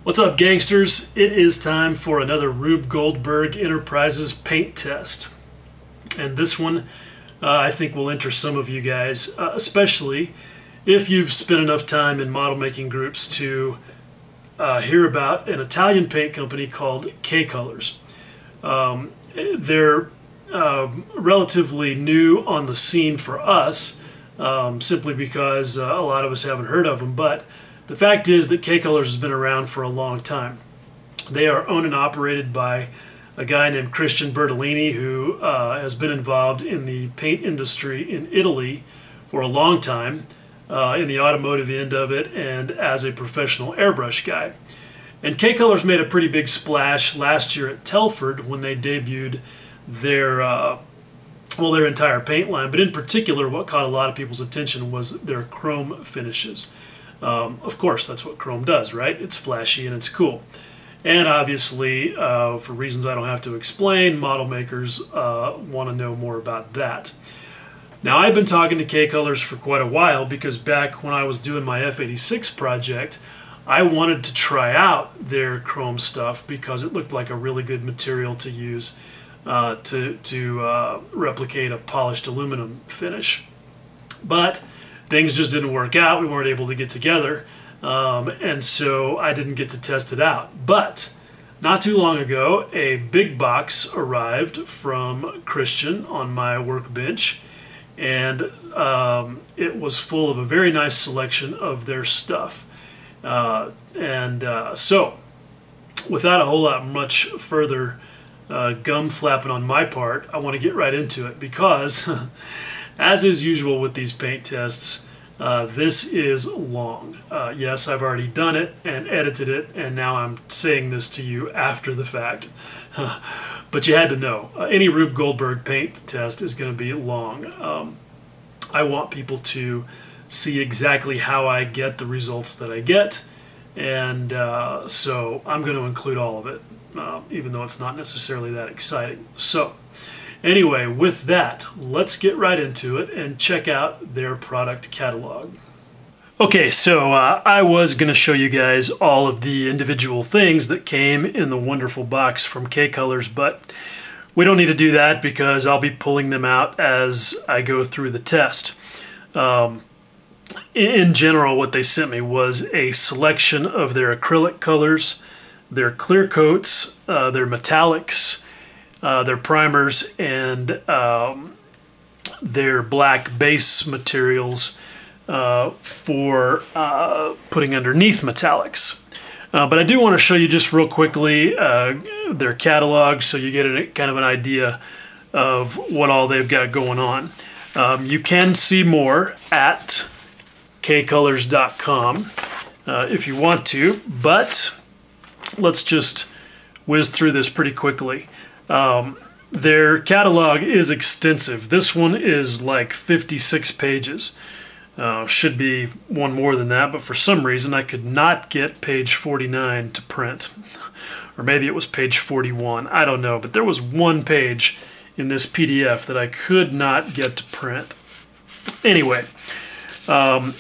What's up, gangsters? It is time for another Rube Goldberg Enterprises paint test. And this one I think will interest some of you guys, especially if you've spent enough time in model making groups to hear about an Italian paint company called kcolors. They're relatively new on the scene for us, simply because a lot of us haven't heard of them, but the fact is that kcolors has been around for a long time. They are owned and operated by a guy named Christian Bertolini, who has been involved in the paint industry in Italy for a long time, in the automotive end of it, and as a professional airbrush guy. And kcolors made a pretty big splash last year at Telford when they debuted their their entire paint line, but in particular what caught a lot of people's attention was their chrome finishes. Of course, that's what chrome does, right? It's flashy and it's cool. And obviously, for reasons I don't have to explain, model makers want to know more about that. Now, I've been talking to kcolors for quite a while because back when I was doing my F86 project, I wanted to try out their chrome stuff because it looked like a really good material to use to replicate a polished aluminum finish. But things just didn't work out. We weren't able to get together, and so I didn't get to test it out. But not too long ago, a big box arrived from Christian on my workbench, and it was full of a very nice selection of their stuff. So, without a whole lot much further gum flapping on my part, I want to get right into it because as is usual with these paint tests, this is long. Yes, I've already done it and edited it, and now I'm saying this to you after the fact. But you had to know. Any Rube Goldberg paint test is going to be long. I want people to see exactly how I get the results that I get, and so I'm going to include all of it, even though it's not necessarily that exciting. So, anyway, with that, let's get right into it and check out their product catalog. Okay, so I was going to show you guys all of the individual things that came in the wonderful box from kcolors, but we don't need to do that because I'll be pulling them out as I go through the test. In general, what they sent me was a selection of their acrylic colors, their clear coats, their metallics, their primers, and their black base materials for putting underneath metallics. But I do want to show you just real quickly their catalog so you get kind of an idea of what all they've got going on. You can see more at kcolors.com if you want to, but let's just whiz through this pretty quickly. Their catalog is extensive. This one is like 56 pages. Should be one more than that, but for some reason I could not get page 49 to print. Or maybe it was page 41. I don't know, but there was one page in this PDF that I could not get to print. Anyway,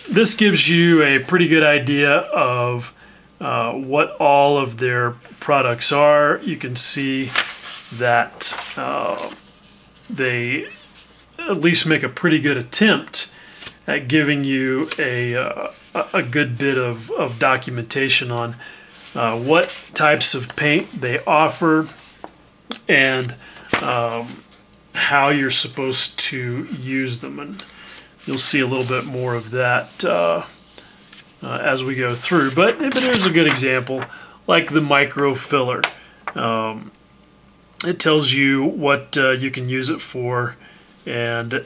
this gives you a pretty good idea of what all of their products are. You can see that they at least make a pretty good attempt at giving you a good bit of documentation on what types of paint they offer and how you're supposed to use them. And you'll see a little bit more of that as we go through. But here's a good example, like the micro filler. It tells you what you can use it for, and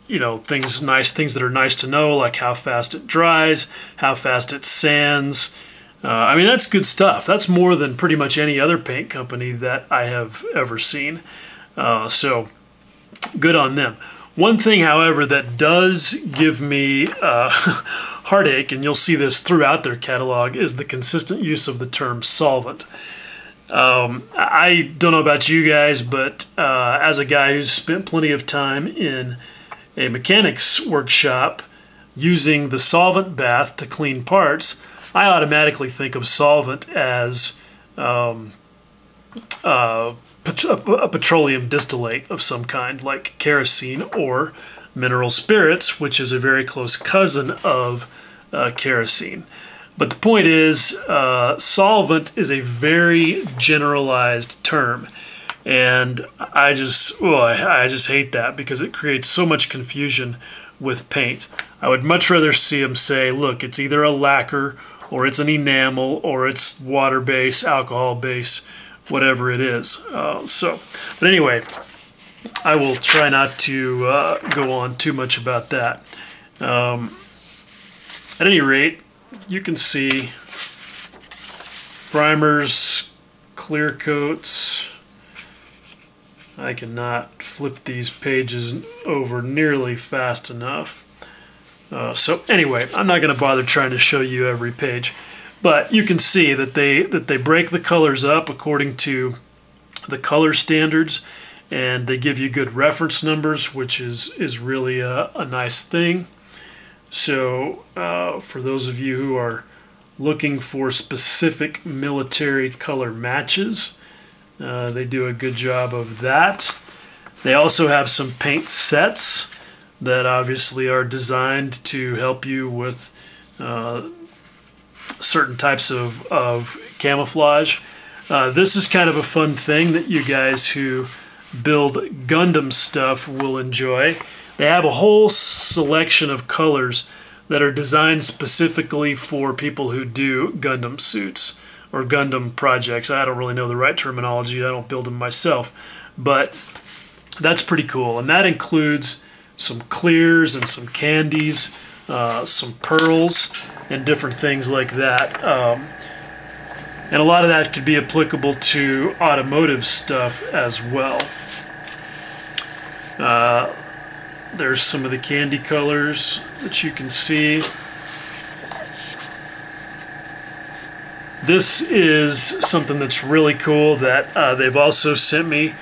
you know, things that are nice to know, like how fast it dries, how fast it sands. I mean, that's good stuff. That's more than pretty much any other paint company that I have ever seen. So good on them. One thing, however, that does give me heartache, and you'll see this throughout their catalog, is the consistent use of the term solvent. I don't know about you guys, but as a guy who's spent plenty of time in a mechanic's workshop using the solvent bath to clean parts, I automatically think of solvent as a petroleum distillate of some kind, like kerosene or mineral spirits, which is a very close cousin of kerosene. But the point is, solvent is a very generalized term, and I just hate that because it creates so much confusion with paint. I would much rather see them say, look, it's either a lacquer, or it's an enamel, or it's water base, alcohol base, whatever it is. But anyway, I will try not to go on too much about that. At any rate, you can see primers, clear coats. I cannot flip these pages over nearly fast enough. So anyway, I'm not going to bother trying to show you every page, but you can see that they break the colors up according to the color standards, and they give you good reference numbers, which is really a nice thing. So for those of you who are looking for specific military color matches, they do a good job of that. They also have some paint sets that obviously are designed to help you with certain types of camouflage. This is kind of a fun thing that you guys who build Gundam stuff will enjoy. They have a whole selection of colors that are designed specifically for people who do Gundam suits or Gundam projects. I don't really know the right terminology. I don't build them myself, but that's pretty cool. And that includes some clears and some candies, some pearls, and different things like that. And a lot of that could be applicable to automotive stuff as well. There's some of the candy colors that you can see. This is something that's really cool that they've also sent me.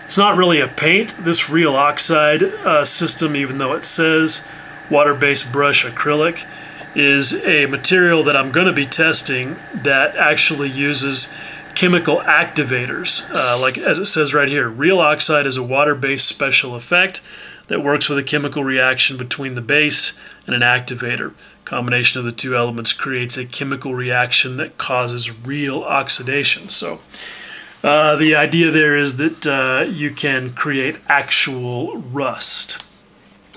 It's not really a paint, this real Oxide system, even though it says water-based brush acrylic, is a material that I'm going to be testing that actually uses chemical activators. Like as it says right here, real Oxide is a water-based special effect that works with a chemical reaction between the base and an activator. Combination of the two elements creates a chemical reaction that causes real oxidation. So the idea there is that you can create actual rust.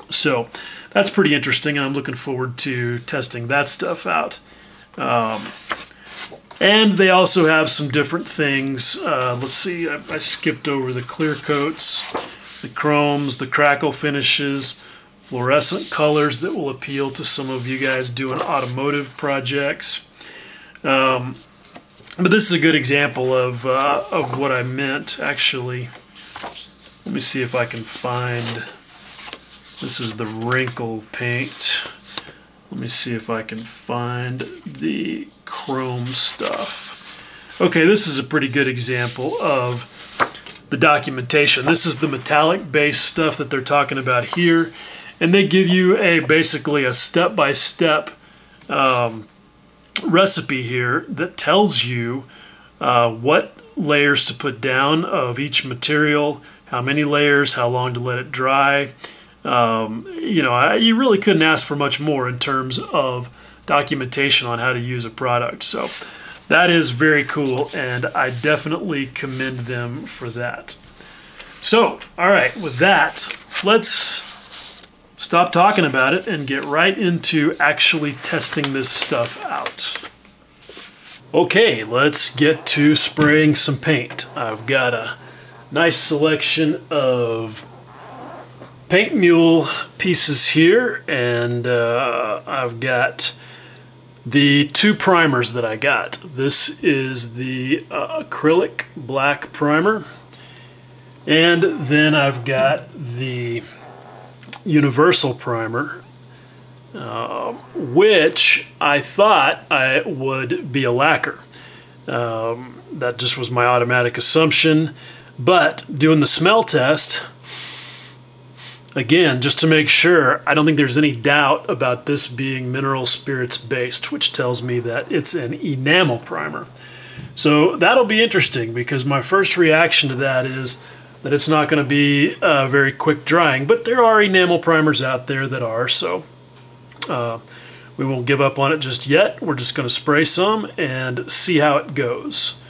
So that's pretty interesting, and I'm looking forward to testing that stuff out. And they also have some different things. Let's see, I skipped over the clear coats, the chromes, the crackle finishes, fluorescent colors that will appeal to some of you guys doing automotive projects. But this is a good example of what I meant, actually. Let me see if I can find... This is the wrinkle paint. Let me see if I can find the chrome stuff. Okay, this is a pretty good example of the documentation. This is the metallic based stuff that they're talking about here, and they give you basically a step-by-step recipe here that tells you what layers to put down of each material, how many layers, how long to let it dry. You know, you really couldn't ask for much more in terms of documentation on how to use a product. So that is very cool, and I definitely commend them for that. So, all right, with that, let's stop talking about it and get right into actually testing this stuff out. Okay, let's get to spraying some paint. I've got a nice selection of paint mule pieces here, and I've got the two primers that I got. This is the acrylic black primer, and then I've got the universal primer, which I thought I would be a lacquer. That just was my automatic assumption, but doing the smell test, Again, just to make sure, I don't think there's any doubt about this being mineral spirits based, which tells me that it's an enamel primer. So that'll be interesting, because my first reaction to that is that it's not going to be very quick drying, but there are enamel primers out there that are, so we won't give up on it just yet. We're just going to spray some and see how it goes.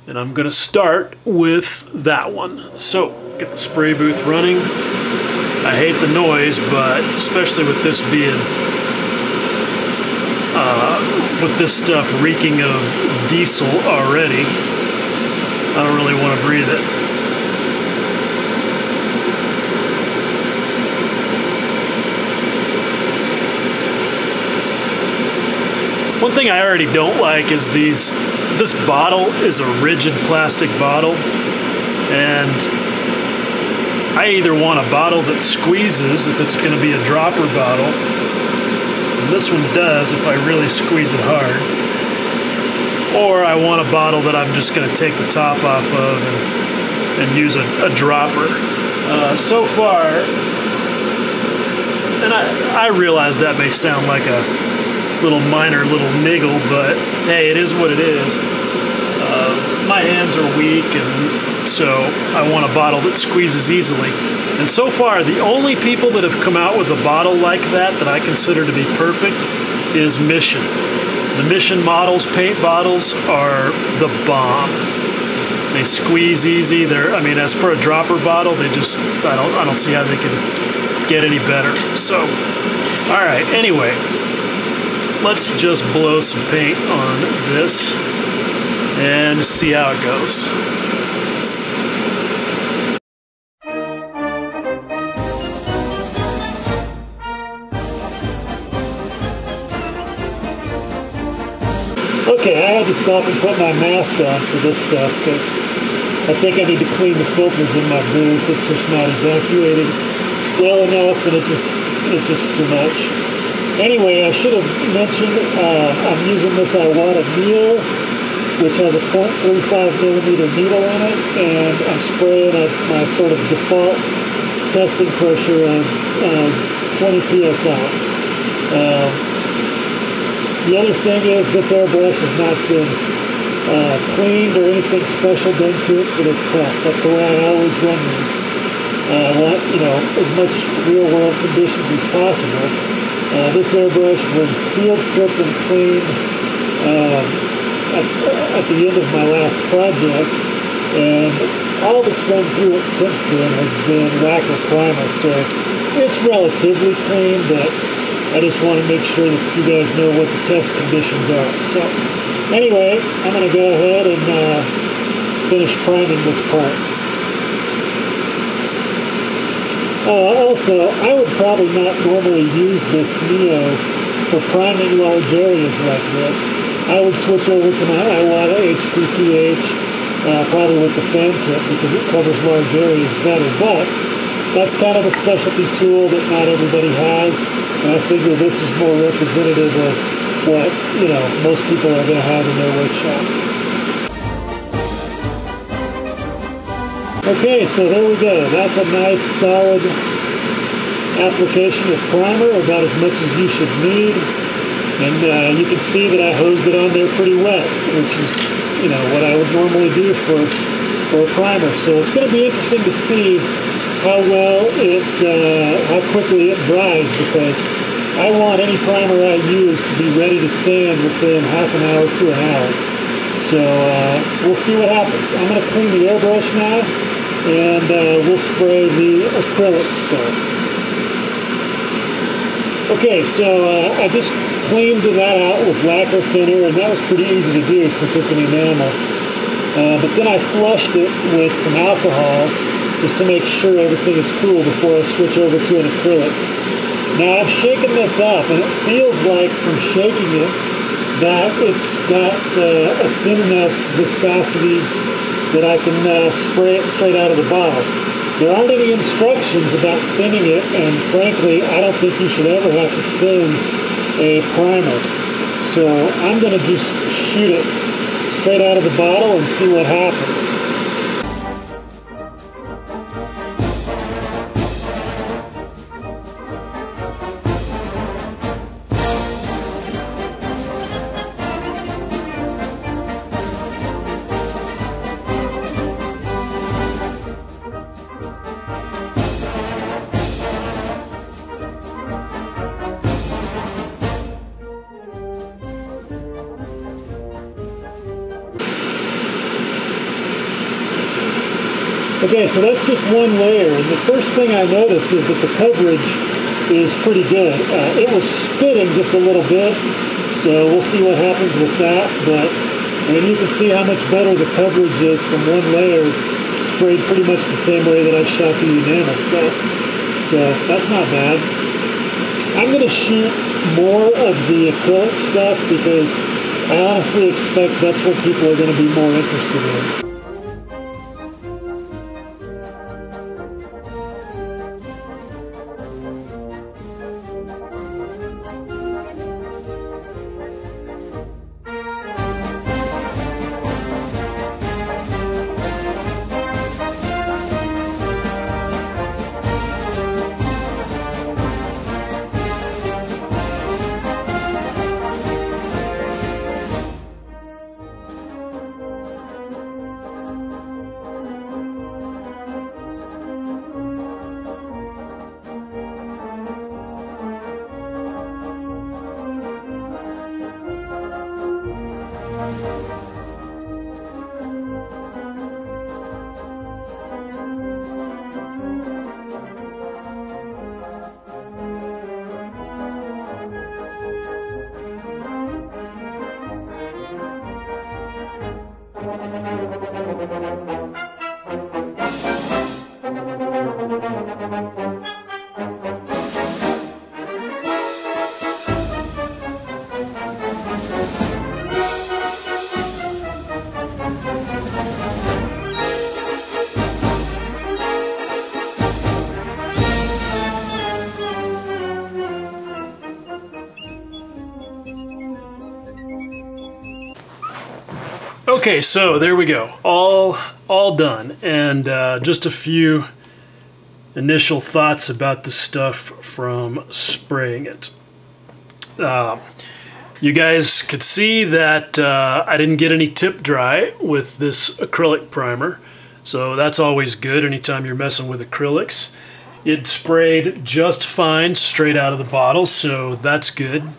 And I'm going to start with that one. So get the spray booth running. I hate the noise, but especially with this being, with this stuff reeking of diesel already, I don't really want to breathe it. One thing I already don't like is this bottle is a rigid plastic bottle, and I either want a bottle that squeezes if it's going to be a dropper bottle, and this one does if I really squeeze it hard, or I want a bottle that I'm just going to take the top off of and use a dropper. So far, and I realize that may sound like a minor little niggle, but hey, it is what it is. My hands are weak, and so I want a bottle that squeezes easily. And so far, the only people that have come out with a bottle like that I consider to be perfect is Mission. The Mission models, paint bottles, are the bomb. They squeeze easy. I mean, as for a dropper bottle, they just, I don't see how they could get any better. So, all right, anyway, let's just blow some paint on this and see how it goes. Okay, I had to stop and put my mask on for this stuff because I think I need to clean the filters in my booth. It's just not evacuated well enough, and it's just too much. Anyway, I should have mentioned I'm using this Iwata Needle, which has a 0.35mm needle in it, and I'm spraying at my sort of default testing pressure of 20 psi. The other thing is this airbrush has not been cleaned or anything special done to it for this test. That's the way I always run these. I want, as much real-world conditions as possible. This airbrush was field stripped and cleaned at the end of my last project, and all that's run through it since then has been lacquer primer, so it's relatively clean, but I just want to make sure that you guys know what the test conditions are. So anyway, I'm going to go ahead and finish priming this part. Also, I would probably not normally use this Neo for priming large areas like this. I would switch over to my Iwata HPTH, probably with the fan tip, because it covers large areas better. But that's kind of a specialty tool that not everybody has, and I figure this is more representative of what, most people are going to have in their workshop. Okay, so there we go. That's a nice, solid application of primer, about as much as you should need. And you can see that I hosed it on there pretty wet, which is, what I would normally do for a primer. So it's going to be interesting to see how quickly it dries, because I want any primer I use to be ready to sand within half an hour to an hour. So we'll see what happens. I'm going to clean the airbrush now, and we'll spray the acrylic stuff. Okay, so I just cleaned that out with lacquer thinner, and that was pretty easy to do since it's an enamel. But then I flushed it with some alcohol just to make sure everything is cool before I switch over to an acrylic. Now I've shaken this up, and it feels like from shaking it that it's got a thin enough viscosity that I can spray it straight out of the bottle. There aren't any instructions about thinning it, and frankly, I don't think you should ever have to thin a primer. So I'm going to just shoot it straight out of the bottle and see what happens. Okay, so that's just one layer, and the first thing I notice is that the coverage is pretty good. It was spitting just a little bit, so we'll see what happens with that, but I mean, you can see how much better the coverage is from one layer, sprayed pretty much the same way that I shot the enamel stuff. So that's not bad. I'm going to shoot more of the acrylic stuff because I honestly expect that's what people are going to be more interested in. Okay, so there we go, all done, and just a few initial thoughts about the stuff from spraying it. You guys could see that I didn't get any tip dry with this acrylic primer, so that's always good anytime you're messing with acrylics. It sprayed just fine straight out of the bottle, so that's good.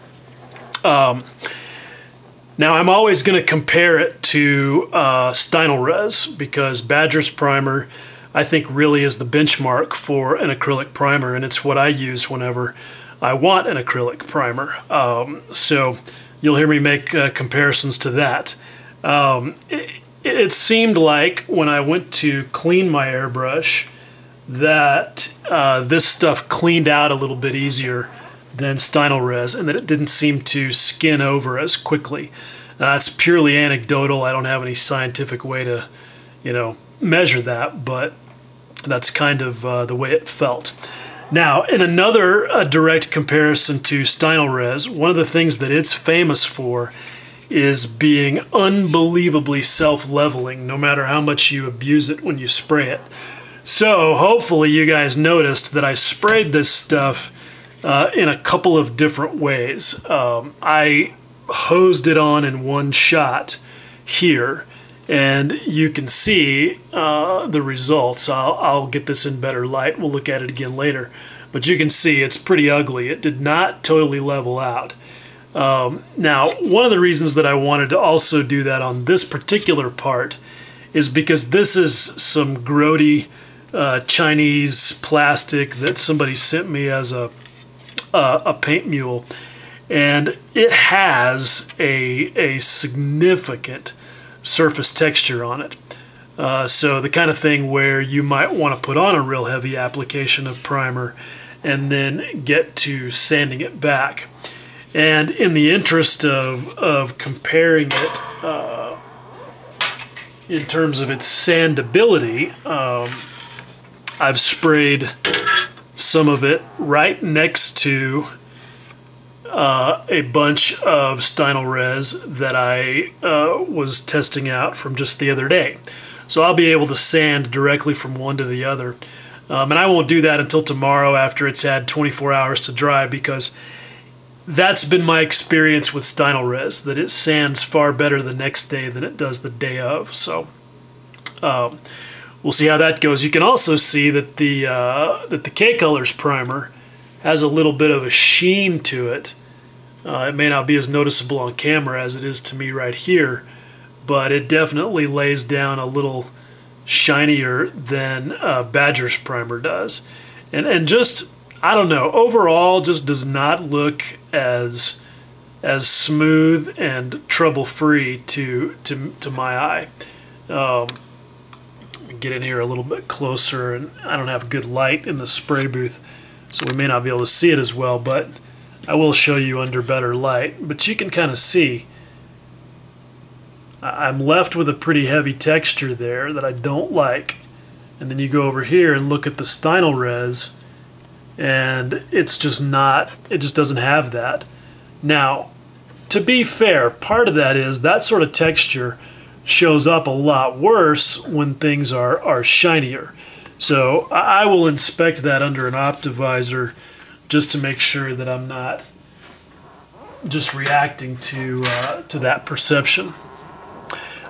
Now I'm always going to compare it to Stynylrez because Badger's primer I think really is the benchmark for an acrylic primer, and it's what I use whenever I want an acrylic primer. So you'll hear me make comparisons to that. It seemed like when I went to clean my airbrush that this stuff cleaned out a little bit easier than Stynylrez, and that it didn't seem to skin over as quickly. It's purely anecdotal. I don't have any scientific way to, measure that, but that's kind of the way it felt. Now, in another direct comparison to Stynylrez, one of the things that it's famous for is being unbelievably self-leveling, no matter how much you abuse it when you spray it. So hopefully you guys noticed that I sprayed this stuff in a couple of different ways. I hosed it on in one shot here, and you can see the results. I'll get this in better light. We'll look at it again later. But you can see it's pretty ugly. It did not totally level out. Now, one of the reasons that I wanted to also do that on this particular part is because this is some grody Chinese plastic that somebody sent me as a paint mule, and it has a significant surface texture on it. So the kind of thing where you might want to put on a real heavy application of primer and then get to sanding it back. And in the interest of comparing it in terms of its sandability, I've sprayed some of it right next to a bunch of Stynylrez that I was testing out from just the other day. So I'll be able to sand directly from one to the other. And I won't do that until tomorrow after it's had 24 hours to dry, because that's been my experience with Stynylrez, that it sands far better the next day than it does the day of. So we'll see how that goes. You can also see that the kcolors primer has a little bit of a sheen to it. It may not be as noticeable on camera as it is to me right here, but it definitely lays down a little shinier than Badger's primer does. And just, I don't know, overall just does not look as smooth and trouble-free to my eye. Get in here a little bit closer, and I don't have good light in the spray booth, so we may not be able to see it as well, but I will show you under better light. But you can kind of see I'm left with a pretty heavy texture there that I don't like. And then you go over here and look at the Stynylrez, and it's just not, it just doesn't have that. Now, to be fair, part of that is that sort of texture shows up a lot worse when things are shinier. So I will inspect that under an Optivisor just to make sure that I'm not just reacting to that perception.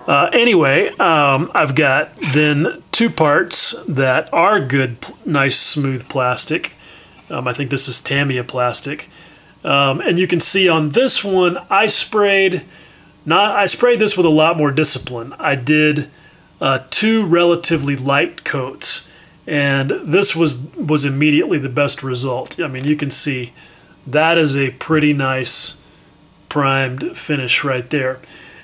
Anyway, I've got then two parts that are good, nice, smooth plastic. I think this is Tamiya plastic. And you can see on this one, I sprayed this with a lot more discipline. I did 2 relatively light coats, and this was immediately the best result. I mean, you can see that is a pretty nice primed finish right there.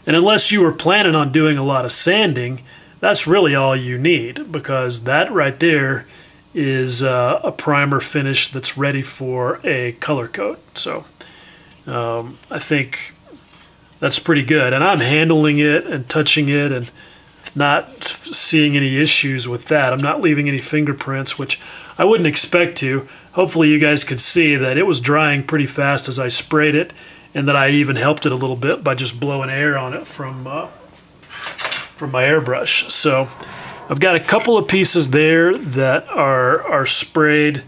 And unless you were planning on doing a lot of sanding, that's really all you need, because that right there is a primer finish that's ready for a color coat. So I think that's pretty good. And I'm handling it and touching it and not seeing any issues with that. I'm not leaving any fingerprints, which I wouldn't expect to. Hopefully you guys could see that it was drying pretty fast as I sprayed it, and that I even helped it a little bit by just blowing air on it from my airbrush. So I've got a couple of pieces there that are sprayed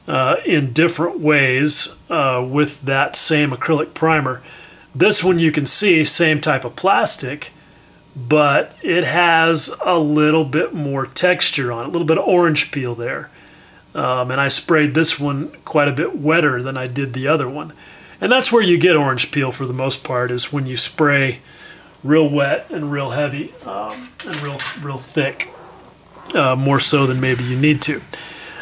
in different ways with that same acrylic primer. This one you can see, same type of plastic, but it has a little bit more texture on it, a little bit of orange peel there. And I sprayed this one quite a bit wetter than I did the other one. And that's where you get orange peel for the most part, is when you spray real wet and real heavy and real thick, more so than maybe you need to.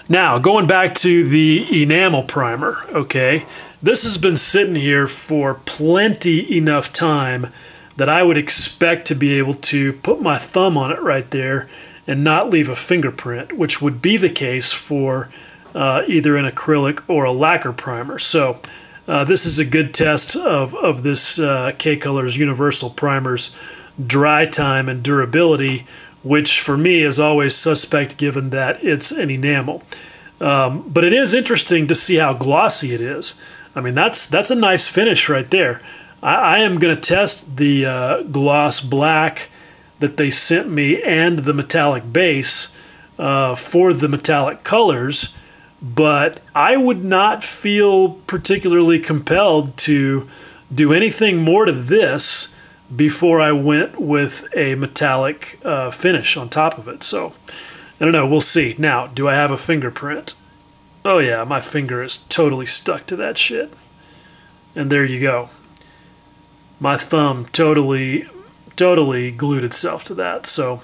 Now, going back to the enamel primer, okay, this has been sitting here for plenty enough time that I would expect to be able to put my thumb on it right there and not leave a fingerprint, which would be the case for either an acrylic or a lacquer primer. So this is a good test of this kcolors Universal Primer's dry time and durability, which for me is always suspect given that it's an enamel. But it is interesting to see how glossy it is. I mean, that's a nice finish right there. I am going to test the gloss black that they sent me and the metallic base for the metallic colors, but I would not feel particularly compelled to do anything more to this before I went with a metallic finish on top of it. So I don't know, we'll see. Now, do I have a fingerprint? Oh yeah, my finger is totally stuck to that shit. And there you go. My thumb totally glued itself to that. So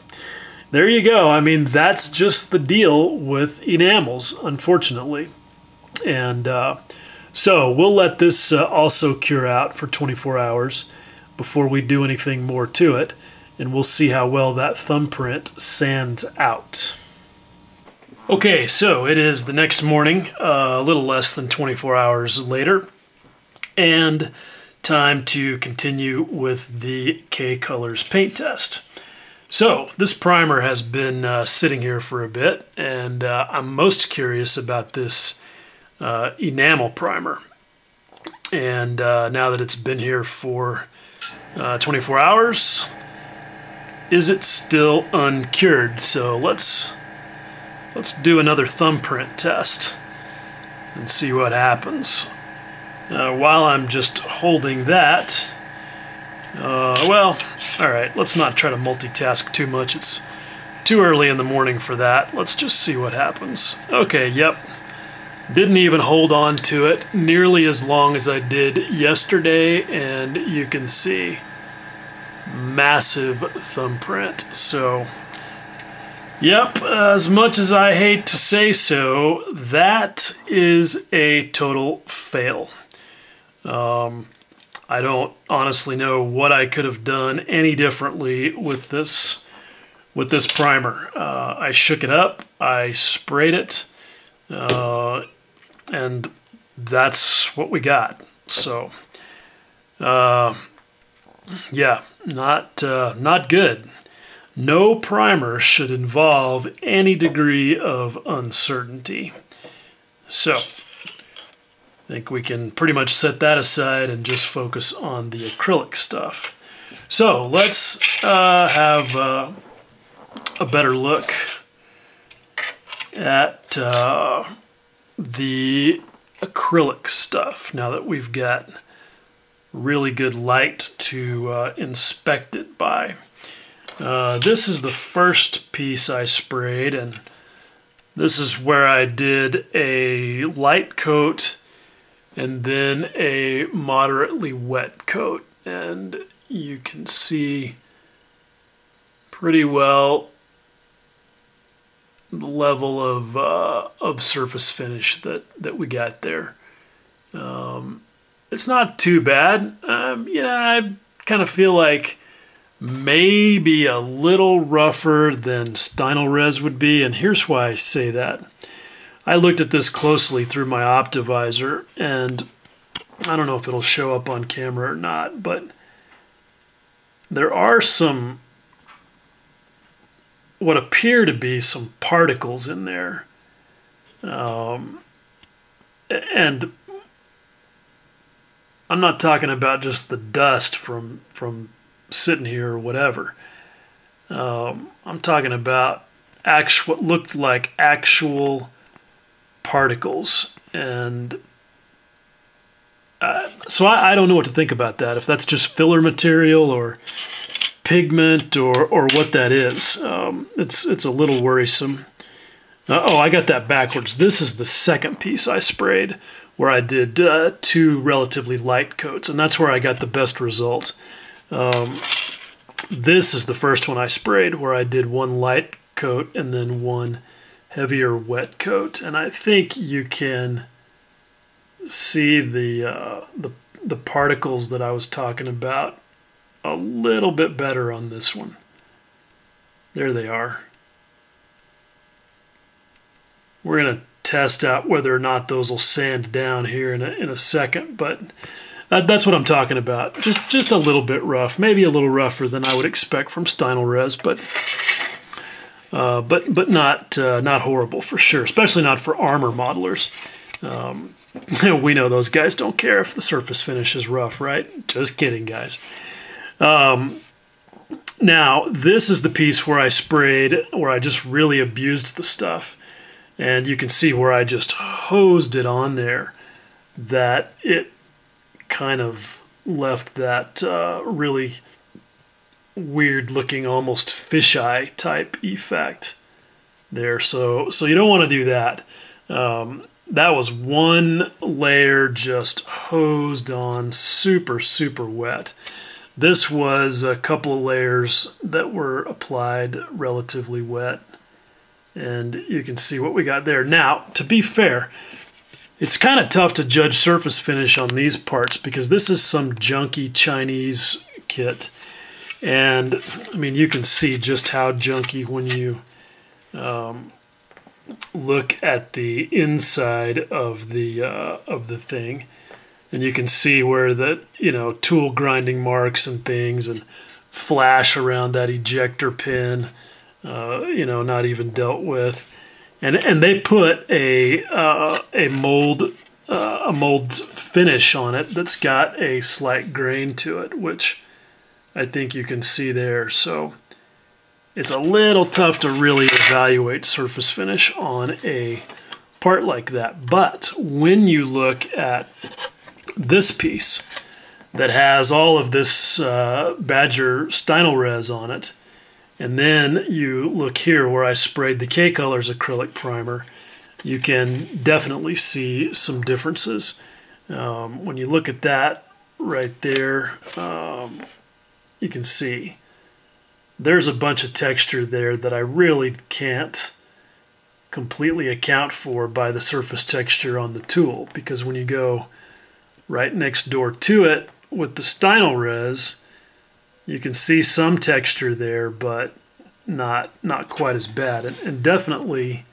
there you go. I mean, that's just the deal with enamels, unfortunately. And so we'll let this also cure out for 24 hours before we do anything more to it. And we'll see how well that thumbprint sands out. Okay, so it is the next morning, a little less than 24 hours later. And time to continue with the kcolors paint test. So this primer has been sitting here for a bit, and I'm most curious about this enamel primer. And now that it's been here for 24 hours, is it still uncured? So let's do another thumbprint test and see what happens. While I'm just holding that, well, all right, let's not try to multitask too much. It's too early in the morning for that. Let's just see what happens. Okay, yep. Didn't even hold on to it nearly as long as I did yesterday, and you can see massive thumbprint. So Yep, as much as I hate to say so, that is a total fail. I don't honestly know what I could have done any differently with this primer. I shook it up, I sprayed it, and that's what we got. So, yeah, not good. No primer should involve any degree of uncertainty. So, I think we can pretty much set that aside and just focus on the acrylic stuff. So, let's have a better look at the acrylic stuff now that we've got really good light to inspect it by. This is the first piece I sprayed, and this is where I did a light coat and then a moderately wet coat, and you can see pretty well the level of surface finish that we got there. It's not too bad. Yeah, I kind of feel like maybe a little rougher than Stynylrez would be, and here's why I say that. I looked at this closely through my Optivisor, and I don't know if it'll show up on camera or not, but there are some what appear to be some particles in there, and I'm not talking about just the dust from sitting here or whatever. I'm talking about what looked like actual particles, and so I don't know what to think about that, if that's just filler material or pigment or what that is. It's a little worrisome. Oh, I got that backwards. This is the second piece I sprayed, where I did 2 relatively light coats, and that's where I got the best result. This is the first one I sprayed, where I did 1 light coat and then 1 heavier wet coat, and I think you can see the particles that I was talking about a little bit better on this one. There they are. We're going to test out whether or not those will sand down here in a second, but that's what I'm talking about. Just a little bit rough, maybe a little rougher than I would expect from Stynylrez, but not horrible for sure, especially not for armor modelers. We know those guys don't care if the surface finish is rough, right? Just kidding, guys. Now, this is the piece where I sprayed, where I just really abused the stuff. And you can see where I just hosed it on there, that it kind of left that really weird looking, almost fisheye type effect there. So you don't want to do that. That was 1 layer just hosed on, super, super wet. This was a couple of layers that were applied relatively wet, and you can see what we got there. Now, to be fair, it's kind of tough to judge surface finish on these parts because this is some junky Chinese kit, and I mean, you can see just how junky when you look at the inside of the thing. And you can see where the, tool grinding marks and things and flash around that ejector pin, not even dealt with. And they put a mold finish on it that's got a slight grain to it, which I think you can see there. So it's a little tough to really evaluate surface finish on a part like that. But when you look at this piece that has all of this Badger Stynylrez on it, and then you look here where I sprayed the kcolors acrylic primer, you can definitely see some differences. When you look at that right there, you can see there's a bunch of texture there that I really can't completely account for by the surface texture on the tool, because when you go right next door to it with the Stynylrez, you can see some texture there, but not quite as bad, and definitely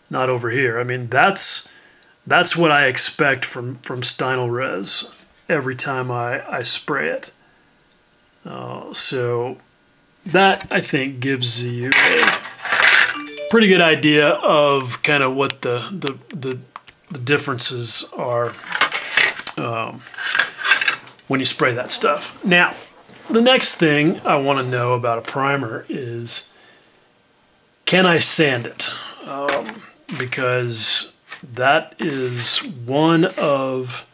not over here. I mean, that's what I expect from Stynylrez every time I spray it. So that, I think, gives you a pretty good idea of kind of what the differences are when you spray that stuff. Now, the next thing I want to know about a primer is, can I sand it? Because that is one of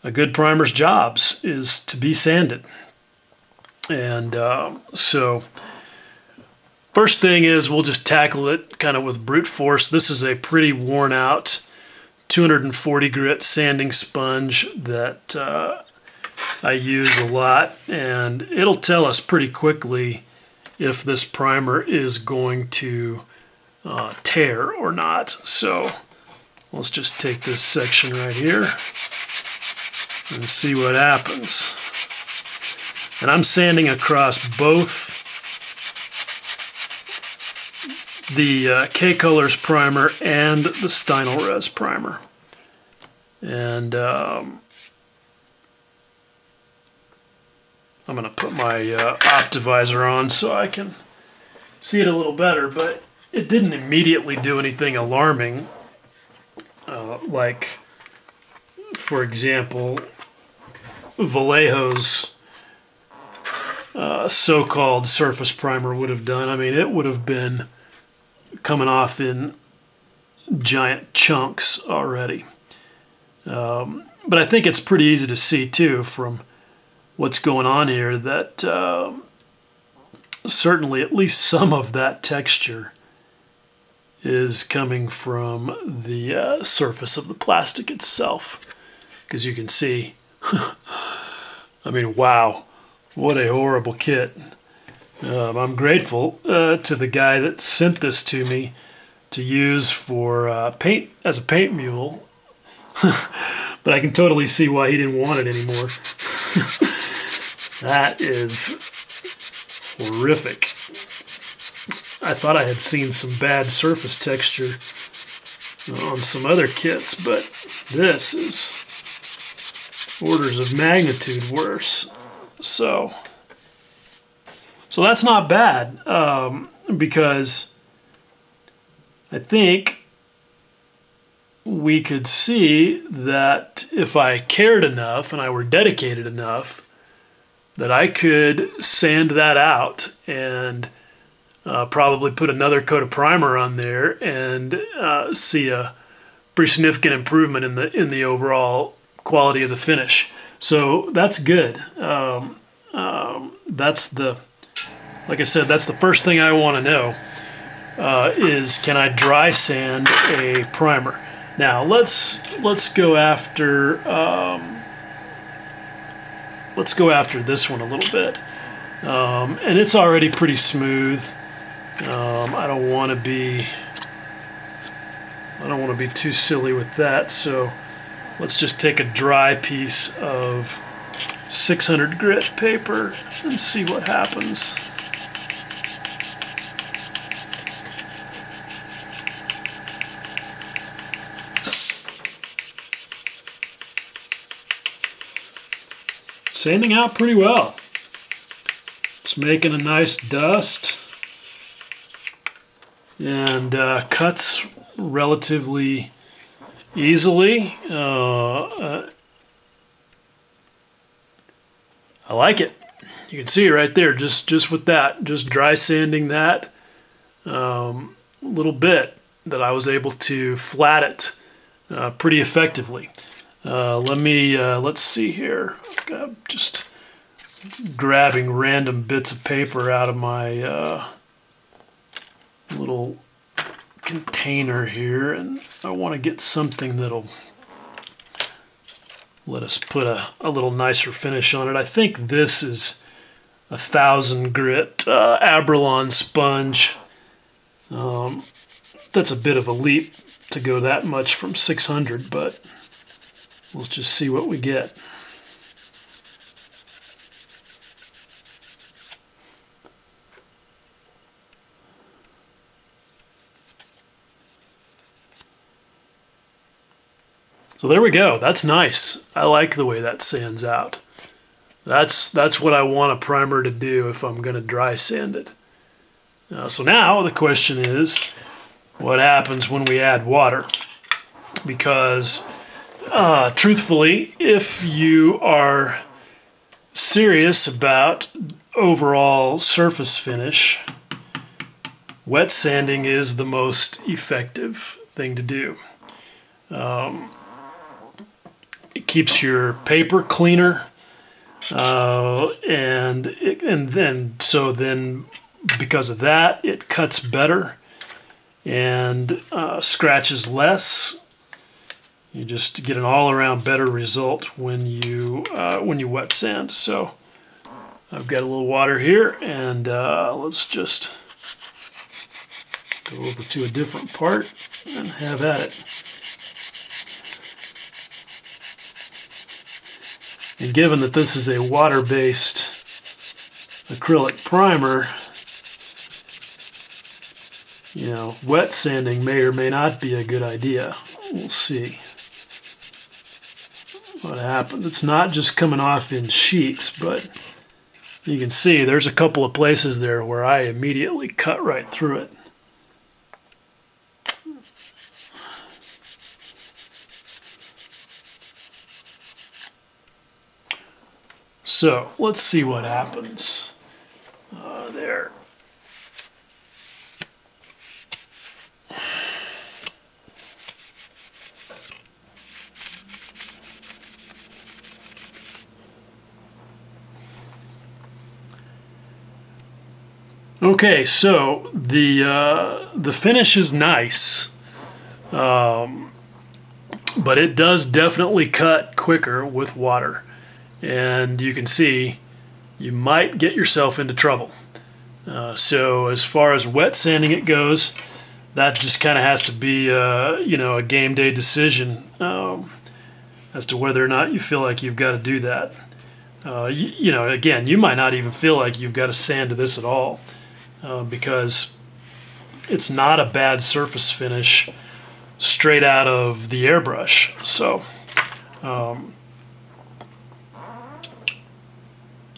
a good primer's jobs, is to be sanded. And so first thing is, we'll just tackle it kind of with brute force. This is a pretty worn out 240 grit sanding sponge that I use a lot, and it'll tell us pretty quickly if this primer is going to tear or not. So let's just take this section right here and see what happens. And I'm sanding across both the kcolors primer and the Stynylrez primer. And I'm going to put my Optivisor on so I can see it a little better, but it didn't immediately do anything alarming. Like, for example, Vallejo's so-called surface primer would have done. I mean, it would have been coming off in giant chunks already. But I think it's pretty easy to see, too, from what's going on here, that certainly at least some of that texture is coming from the surface of the plastic itself. Because you can see, I mean, wow, what a horrible kit. I'm grateful to the guy that sent this to me to use for paint, as a paint mule. But I can totally see why he didn't want it anymore. That is horrific. I thought I had seen some bad surface texture on some other kits, but this is orders of magnitude worse. So that's not bad, because I think we could see that if I cared enough and I were dedicated enough, that I could sand that out and probably put another coat of primer on there and see a pretty significant improvement in the overall quality of the finish. So that's good. Like I said, that's the first thing I want to know, is can I dry sand a primer? Now let's go after this one a little bit, and it's already pretty smooth. I don't want to be too silly with that, so let's just take a dry piece of 600 grit paper and see what happens. Sanding out pretty well. It's making a nice dust and cuts relatively easily. I like it. You can see it right there, just with that, just dry sanding that little bit, that I was able to flat it pretty effectively. Let's see here. I'm just grabbing random bits of paper out of my little container here, and I want to get something that'll let us put a little nicer finish on it. I think this is 1,000 grit Abralon sponge. That's a bit of a leap to go that much from 600, but we'll just see what we get. So there we go. That's nice. I like the way that sands out. That's what I want a primer to do if I'm going to dry sand it. So now the question is, what happens when we add water? Because truthfully, if you are serious about overall surface finish, wet sanding is the most effective thing to do. It keeps your paper cleaner, and then because of that, it cuts better and scratches less. You just get an all-around better result when you wet sand. So I've got a little water here, and let's just go over to a different part and have at it. And given that this is a water-based acrylic primer, you know, wet sanding may or may not be a good idea. We'll see what happens. It's not just coming off in sheets, but you can see there's a couple of places there where I immediately cut right through it. So let's see what happens there. Okay, so the finish is nice, but it does definitely cut quicker with water. And you can see you might get yourself into trouble. So as far as wet sanding it goes, that just kind of has to be you know, a game day decision as to whether or not you feel like you've got to do that. You know, again, you might not even feel like you've got to sand to this at all because it's not a bad surface finish straight out of the airbrush. So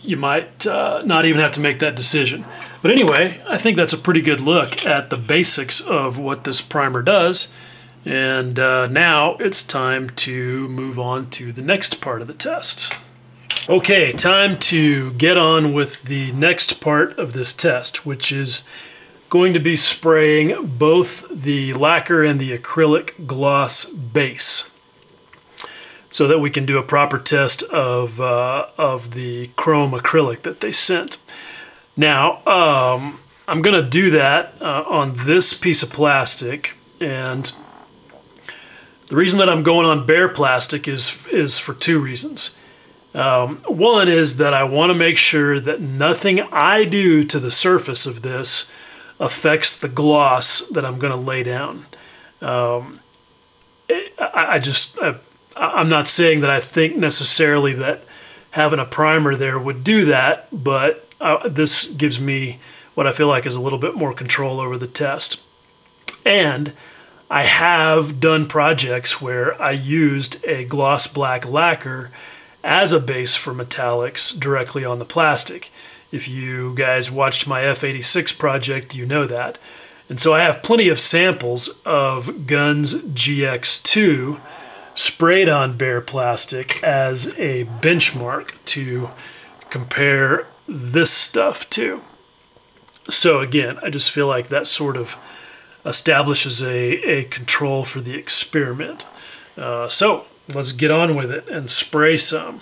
you might not even have to make that decision. But anyway, I think that's a pretty good look at the basics of what this primer does. And now it's time to move on to the next part of the test. Okay, time to get on with the next part of this test, which is going to be spraying both the lacquer and the acrylic gloss base, so that we can do a proper test of the chrome acrylic that they sent. Now, I'm going to do that on this piece of plastic, and the reason that I'm going on bare plastic is for two reasons. One is that I want to make sure that nothing I do to the surface of this affects the gloss that I'm going to lay down. I'm not saying that I think necessarily that having a primer there would do that, but this gives me what I feel like is a little bit more control over the test. And I have done projects where I used a gloss black lacquer as a base for metallics directly on the plastic. If you guys watched my F86 project, you know that. And so I have plenty of samples of Guns GX2 sprayed on bare plastic as a benchmark to compare this stuff to. So again, I just feel like that sort of establishes a control for the experiment. So let's get on with it and spray some.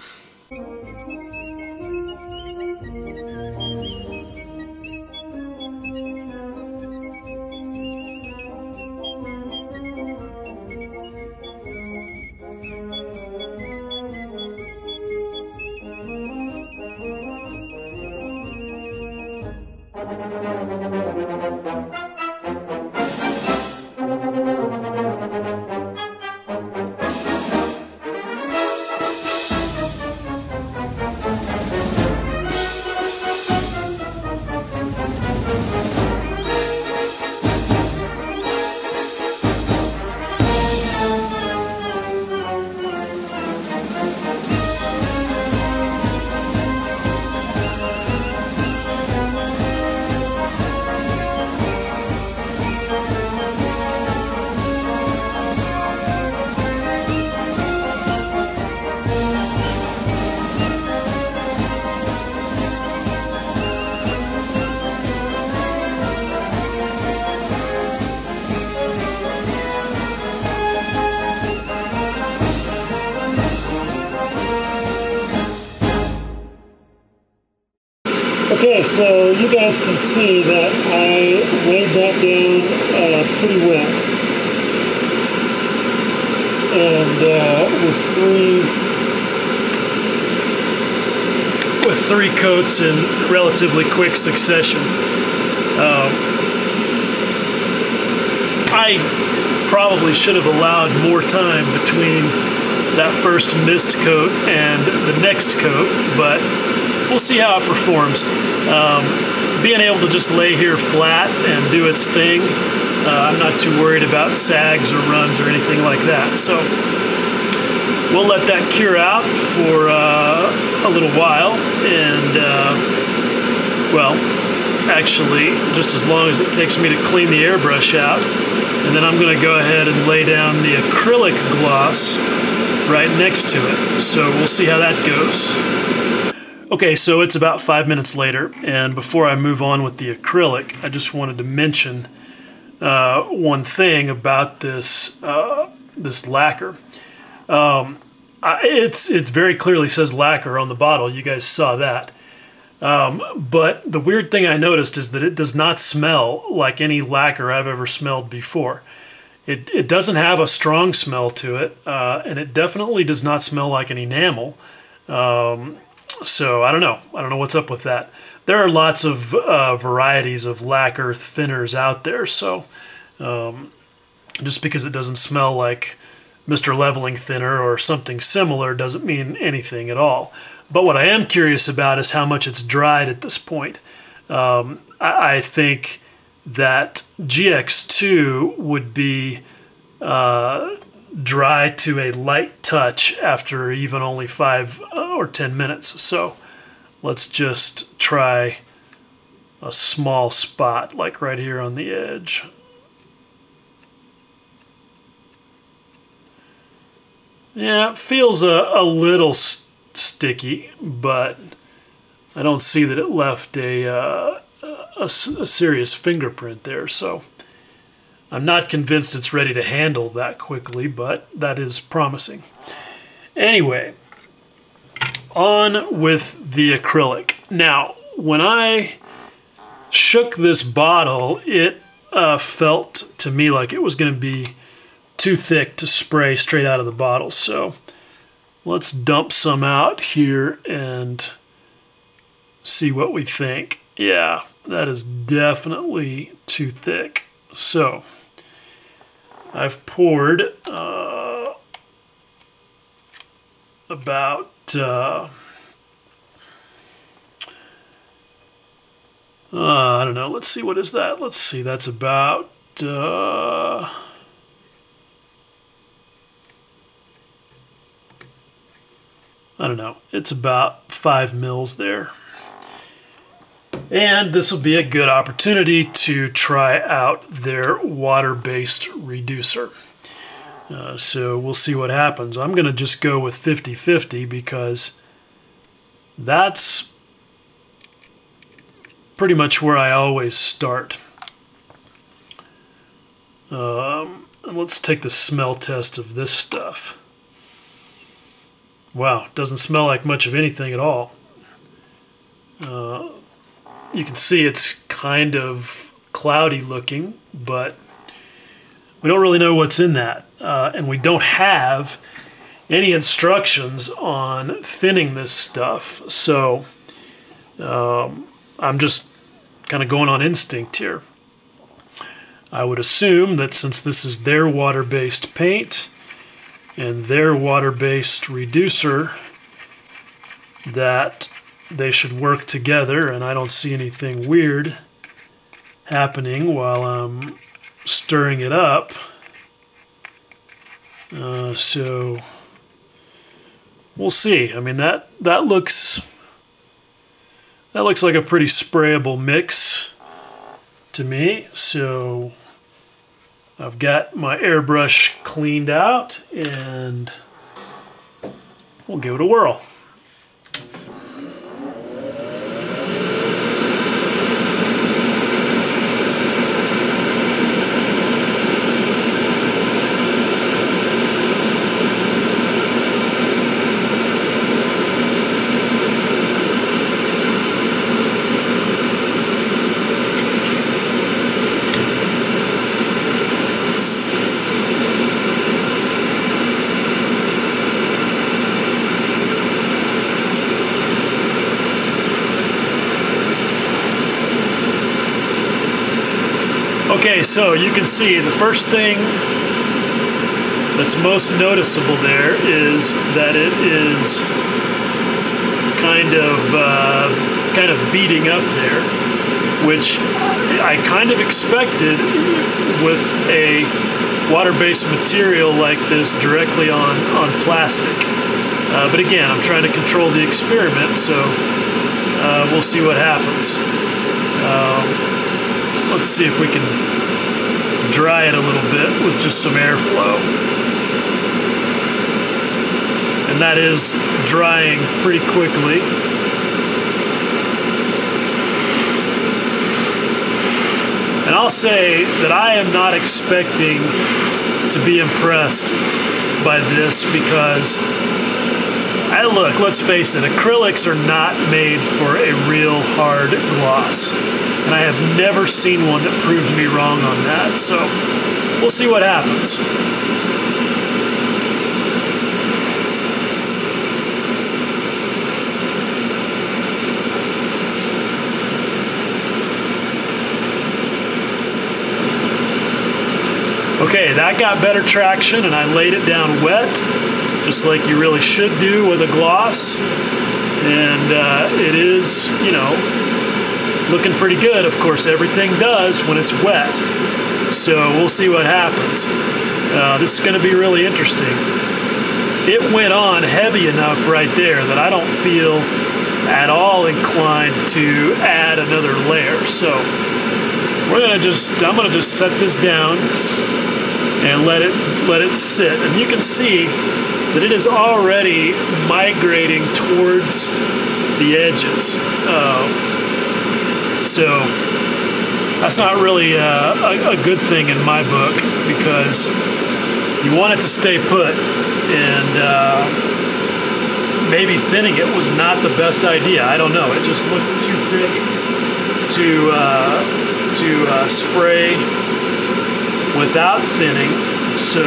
Okay, so you guys can see that I laid that down pretty wet. And with three coats in relatively quick succession. I probably should have allowed more time between that first mist coat and the next coat, but we'll see how it performs. Being able to just lay here flat and do its thing, I'm not too worried about sags or runs or anything like that. So we'll let that cure out for a little while, and well, actually just as long as it takes me to clean the airbrush out, and then I'm going to go ahead and lay down the acrylic gloss right next to it. So we'll see how that goes. Okay, so it's about 5 minutes later, and before I move on with the acrylic, I just wanted to mention one thing about this this lacquer. It very clearly says lacquer on the bottle. You guys saw that. But the weird thing I noticed is that it does not smell like any lacquer I've ever smelled before. It doesn't have a strong smell to it, and it definitely does not smell like an enamel. So I don't know what's up with that. There are lots of varieties of lacquer thinners out there, so just because it doesn't smell like Mr. Leveling Thinner or something similar doesn't mean anything at all. But what I am curious about is how much it's dried at this point. I think that GX2 would be dry to a light touch after even only 5 or 10 minutes. So let's just try a small spot like right here on the edge. Yeah, it feels a little sticky, but I don't see that it left a serious fingerprint there. So I'm not convinced it's ready to handle that quickly, but that is promising. Anyway, on with the acrylic. Now, when I shook this bottle, it felt to me like it was going to be too thick to spray straight out of the bottle. So let's dump some out here and see what we think. Yeah, that is definitely too thick. So I've poured about I don't know, let's see, what is that? Let's see, that's about I don't know, it's about 5 mils there. And this will be a good opportunity to try out their water-based reducer. So we'll see what happens. I'm going to just go with 50-50 because that's pretty much where I always start. And let's take the smell test of this stuff. Wow, doesn't smell like much of anything at all. You can see it's kind of cloudy looking, but we don't really know what's in that. And we don't have any instructions on thinning this stuff. So I'm just kind of going on instinct here. I would assume that since this is their water-based paint and their water-based reducer, that they should work together, and I don't see anything weird happening while I'm stirring it up. So we'll see. I mean, that looks like a pretty sprayable mix to me. So I've got my airbrush cleaned out, and we'll give it a whirl. Okay, so you can see the first thing that's most noticeable there is that it is kind of beating up there, which I kind of expected with a water-based material like this directly on plastic. But again, I'm trying to control the experiment, so we'll see what happens. Let's see if we can dry it a little bit with just some airflow. And that is drying pretty quickly. And I'll say that I am not expecting to be impressed by this because, look, let's face it, acrylics are not made for a real hard gloss. And I have never seen one that proved me wrong on that. So we'll see what happens. Okay, that got better traction, and I laid it down wet, just like you really should do with a gloss. And it is, you know, looking pretty good. Of course, everything does when it's wet. So we'll see what happens. This is going to be really interesting. It went on heavy enough right there that I don't feel at all inclined to add another layer. So I'm gonna just set this down and let it sit. And you can see that it is already migrating towards the edges. So that's not really a good thing in my book, because you want it to stay put, and maybe thinning it was not the best idea. I don't know. It just looked too thick to spray without thinning. So,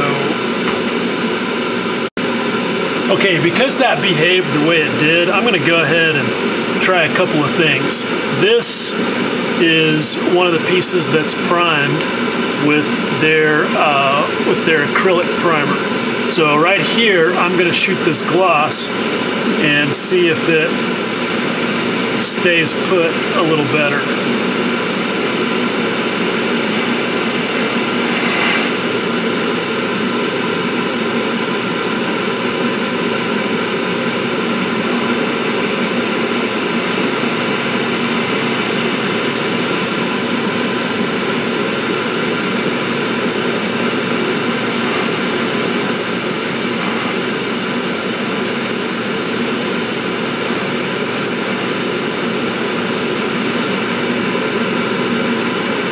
okay, because that behaved the way it did, I'm going to go ahead and try a couple of things. This is one of the pieces that's primed with their acrylic primer. So right here, I'm going to shoot this gloss and see if it stays put a little better.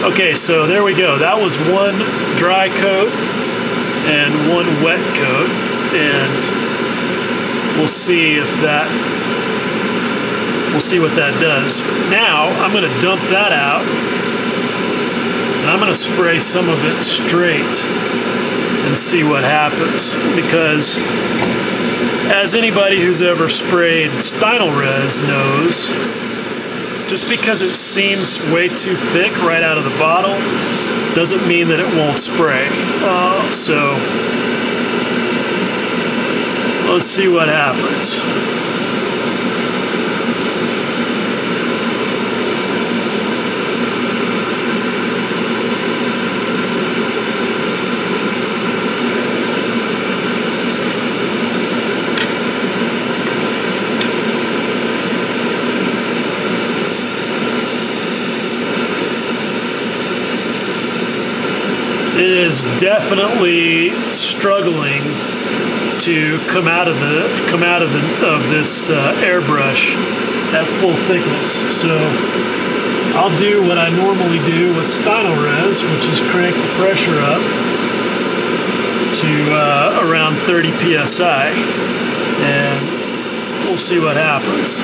Okay, so there we go. That was one dry coat and one wet coat, and we'll see what that does. Now I'm going to dump that out, and I'm going to spray some of it straight and see what happens, because as anybody who's ever sprayed Stynylrez knows, Just because it seems way too thick right out of the bottle doesn't mean that it won't spray. So let's see what happens. It is definitely struggling to come out of this airbrush at full thickness. So I'll do what I normally do with Stynylrez, which is crank the pressure up to around 30 psi, and we'll see what happens.